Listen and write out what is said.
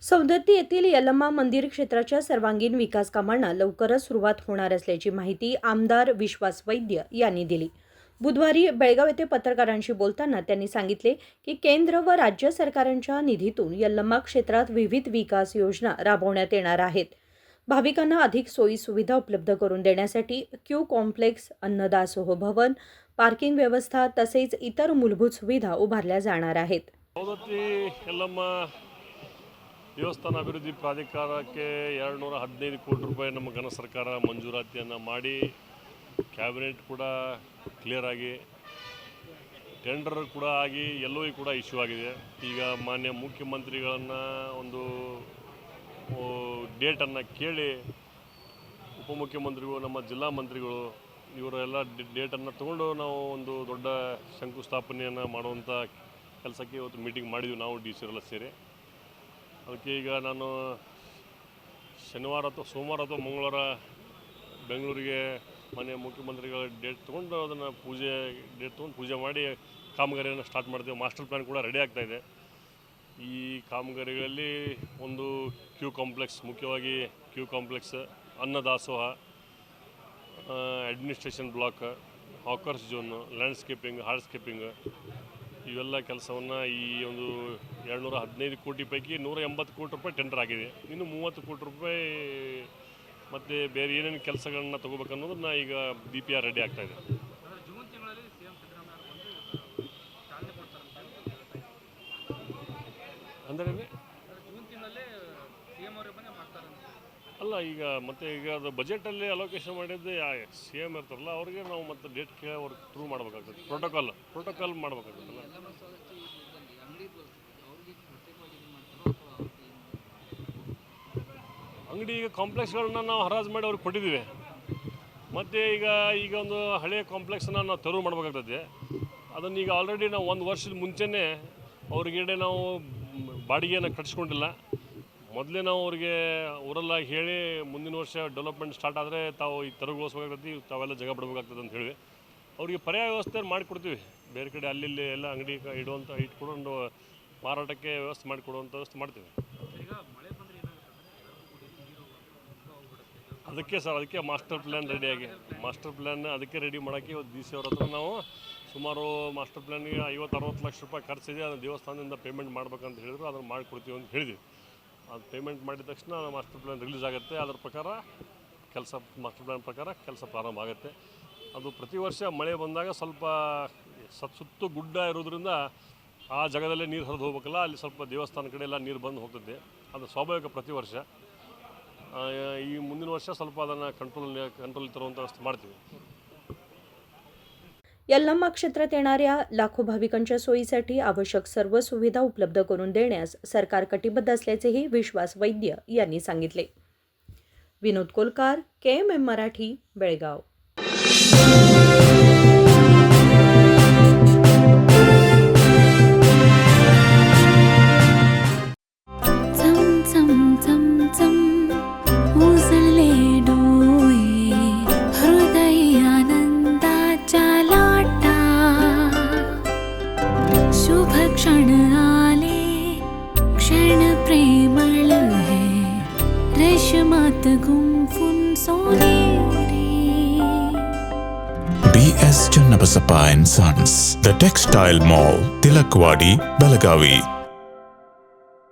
सौंदत्ती येथील यल्लम्मा मंदिर क्षेत्राच्या सर्वांगीण विकास कामांना लवकरच सुरुवात होणार असल्याची माहिती आमदार विश्वास वैद्य यांनी दिली. बुधवारी बेळगाव येथे पत्रकारांशी बोलताना त्यांनी सांगितले की केंद्र व राज्य सरकारांच्या निधीतून यल्लम्मा क्षेत्रात विविध विकास योजना राबवण्यात येणार आहेत. भाविकांना अधिक सोयी सुविधा उपलब्ध करून देण्यासाठी क्यू कॉम्प्लेक्स, अन्नदासोह भवन, पार्किंग व्यवस्था तसेच इतर मूलभूत सुविधा उभारल्या जाणार आहेत. ದೇವಸ್ಥಾನ ಅಭಿವೃದ್ಧಿ ಪ್ರಾಧಿಕಾರಕ್ಕೆ 215 ಕೋಟಿ ರೂಪಾಯಿ ನಮ್ಮ ಘನ ಸರ್ಕಾರ ಮಂಜೂರಾತಿಯನ್ನು ಮಾಡಿ ಕ್ಯಾಬಿನೆಟ್ ಕೂಡ ಕ್ಲಿಯರ್ ಆಗಿ ಟೆಂಡರ್ ಕೂಡ ಆಗಿ LOI ಕೂಡ ಇಶ್ಯೂ ಆಗಿದೆ. ಈಗ ಮಾನ್ಯ ಮುಖ್ಯಮಂತ್ರಿಗಳನ್ನು ಒಂದು ಡೇಟನ್ನು ಕೇಳಿ ಉಪಮುಖ್ಯಮಂತ್ರಿಗಳು, ನಮ್ಮ ಜಿಲ್ಲಾ ಮಂತ್ರಿಗಳು ಇವರೆಲ್ಲ ಡೇಟನ್ನು ತಗೊಂಡು ನಾವು ಒಂದು ದೊಡ್ಡ ಶಂಕುಸ್ಥಾಪನೆಯನ್ನು ಮಾಡುವಂಥ ಕೆಲಸಕ್ಕೆ ಇವತ್ತು ಮೀಟಿಂಗ್ ಮಾಡಿದ್ವಿ ನಾವು DC ಅವರೆಲ್ಲ ಸೇರಿ. ಅದಕ್ಕೆ ಈಗ ನಾನು ಶನಿವಾರ ಅಥವಾ ಸೋಮವಾರ ಅಥವಾ ಮಂಗಳವಾರ ಬೆಂಗಳೂರಿಗೆ ಮನೆ ಮುಖ್ಯಮಂತ್ರಿಗಳ ಡೇಟ್ ತೊಗೊಂಡು ಅದನ್ನು ಡೇಟ್ ತೊಗೊಂಡು ಪೂಜೆ ಮಾಡಿ ಕಾಮಗಾರಿಯನ್ನು ಸ್ಟಾರ್ಟ್ ಮಾಡ್ತೀವಿ. ಮಾಸ್ಟರ್ ಪ್ಲ್ಯಾನ್ ಕೂಡ ರೆಡಿ ಆಗ್ತಾಯಿದೆ. ಈ ಕಾಮಗಾರಿಗಳಲ್ಲಿ ಒಂದು ಕ್ಯೂ ಕಾಂಪ್ಲೆಕ್ಸ್, ಮುಖ್ಯವಾಗಿ ಕ್ಯೂ ಕಾಂಪ್ಲೆಕ್ಸ್, ಅನ್ನದಾಸೋಹ, ಅಡ್ಮಿನಿಸ್ಟ್ರೇಷನ್ ಬ್ಲಾಕ್, ಹಾಕರ್ಸ್ ಝೋನು, ಲ್ಯಾಂಡ್ಸ್ಕೇಪಿಂಗ್, ಹಾರ್ಡ್ಸ್ಕೇಪಿಂಗ್ ಇವೆಲ್ಲ ಕೆಲಸವನ್ನು ಈ ಒಂದು 215 ಕೋಟಿ ಪೈಕಿ 180 ಕೋಟಿ ರೂಪಾಯಿ ಟೆಂಡರ್ ಆಗಿದೆ. ಇನ್ನು 30 ಕೋಟಿ ರೂಪಾಯಿ ಮತ್ತು ಬೇರೆ ಏನೇನು ಕೆಲಸಗಳನ್ನ ತೊಗೋಬೇಕನ್ನೋದನ್ನ ಈಗ DPR ರೆಡಿ ಆಗ್ತಾಯಿದೆ. ಅಂದರೆ ಅಲ್ಲ, ಈಗ ಅದು ಬಜೆಟಲ್ಲಿ ಅಲೋಕೇಶನ್ ಮಾಡಿದ್ದು CM ಇರ್ತಾರಲ್ಲ ಅವ್ರಿಗೆ ನಾವು ಮತ್ತೆ ಡೇಟ್ ಕೇಳಿ ಅವ್ರಿಗೆ ಥ್ರೂ ಮಾಡಬೇಕಾಗ್ತದೆ. ಪ್ರೋಟೋಕಾಲ್ ಮಾಡಬೇಕಾಗ್ತದಲ್ಲ. ಅಂಗಡಿ ಈಗ ಕಾಂಪ್ಲೆಕ್ಸ್ಗಳನ್ನ ನಾವು ಹರಾಜು ಮಾಡಿ ಅವ್ರಿಗೆ ಕೊಟ್ಟಿದ್ದೀವಿ. ಮತ್ತು ಈಗ ಒಂದು ಹಳೆಯ ಕಾಂಪ್ಲೆಕ್ಸನ್ನ ನಾವು ತೆರವು ಮಾಡಬೇಕಾಗ್ತದೆ. ಅದನ್ನು ಈಗ ಆಲ್ರೆಡಿ ನಾವು 1 ವರ್ಷದ ಮುಂಚೆನೇ ಅವ್ರಿಗೆ ನಾವು ಬಾಡಿಗೆಯನ್ನು ಕಟ್ಟಿಸ್ಕೊಂಡಿಲ್ಲ. ಮೊದಲೇ ನಾವು ಅವ್ರಿಗೆ ಊರೆಲ್ಲ ಹೇಳಿ ಮುಂದಿನ ವರ್ಷ ಡೆವಲಪ್ಮೆಂಟ್ ಸ್ಟಾರ್ಟ್ ಆದರೆ ತಾವು ಈ ತೆರವುಗೊಳಿಸ್ಬೇಕಾಗ್ತದೆ, ತಾವೆಲ್ಲ ಜಾಗ ಬಿಡಬೇಕಾಗ್ತದೆ ಅಂತ ಹೇಳಿ ಅವ್ರಿಗೆ ಪರ್ಯಾಯ ವ್ಯವಸ್ಥೆ ಮಾಡಿಕೊಡ್ತೀವಿ. ಬೇರೆ ಕಡೆ ಅಲ್ಲಿ ಎಲ್ಲ ಅಂಗಡಿ ಇಟ್ಕೊಂಡು ಮಾರಾಟಕ್ಕೆ ವ್ಯವಸ್ಥೆ ಮಾಡಿಕೊಡುವಂಥ ವ್ಯವಸ್ಥೆ ಮಾಡ್ತೀವಿ. ಅದಕ್ಕೆ ಮಾಸ್ಟರ್ ಪ್ಲ್ಯಾನ್ ರೆಡಿಯಾಗಿ ಅದಕ್ಕೆ ರೆಡಿ ಮಾಡೋಕ್ಕೆ ಇವತ್ತು DC ಅವ್ರ ಹತ್ರ ನಾವು ಸುಮಾರು ಮಾಸ್ಟರ್ ಪ್ಲ್ಯಾನ್ಗೆ 50-60 ಲಕ್ಷ ರೂಪಾಯಿ ಖರ್ಚಿದೆ. ಅದನ್ನು ದೇವಸ್ಥಾನದಿಂದ ಪೇಮೆಂಟ್ ಮಾಡ್ಬೇಕಂತ ಹೇಳಿದ್ರು. ಅದನ್ನು ಮಾಡಿಕೊಡ್ತೀವಿ ಅಂತ ಹೇಳಿದ್ವಿ. ಅದು ಪೇಮೆಂಟ್ ಮಾಡಿದ ತಕ್ಷಣ ಮಾಸ್ಟರ್ ಪ್ಲ್ಯಾನ್ ರಿಲೀಸ್ ಆಗುತ್ತೆ. ಅದರ ಪ್ರಕಾರ ಮಾಸ್ಟರ್ ಪ್ಲ್ಯಾನ್ ಪ್ರಕಾರ ಕೆಲಸ ಪ್ರಾರಂಭ ಆಗುತ್ತೆ. ಅದು ಪ್ರತಿ ವರ್ಷ ಮಳೆ ಬಂದಾಗ ಸ್ವಲ್ಪ ಸುತ್ತು ಗುಡ್ಡ ಇರೋದ್ರಿಂದ ಆ ಜಾಗದಲ್ಲೇ ನೀರು ಹರಿದು ಹೋಗ್ಬೇಕಲ್ಲ, ಅಲ್ಲಿ ಸ್ವಲ್ಪ ದೇವಸ್ಥಾನ ಕಡೆ ಎಲ್ಲ ನೀರು ಬಂದು ಹೋಗ್ತದೆ. ಅದು ಸ್ವಾಭಾವಿಕ ಪ್ರತಿ ವರ್ಷ. ಈ ಮುಂದಿನ ವರ್ಷ ಸ್ವಲ್ಪ ಅದನ್ನು ಕಂಟ್ರೋಲ್ ತರುವಂಥ ವ್ಯವಸ್ಥೆ ಮಾಡ್ತೀವಿ. यल्लम्मा क्षेत्रात येणाऱ्या लाखो भाविकांच्या सोयीसाठी आवश्यक सर्व सुविधा उपलब्ध करून देण्यास सरकार कटिबद्ध असल्याचेही विश्वास वैद्य यांनी सांगितले. विनोद कोलकार, KMM मराठी, बेळगाव. क्षण आले, क्षण प्रेमळ है, रेशमात गुंफून सोनेरी. BS Channabasappa and Sons, The Textile Mall, Tilakvadi, Belagavi.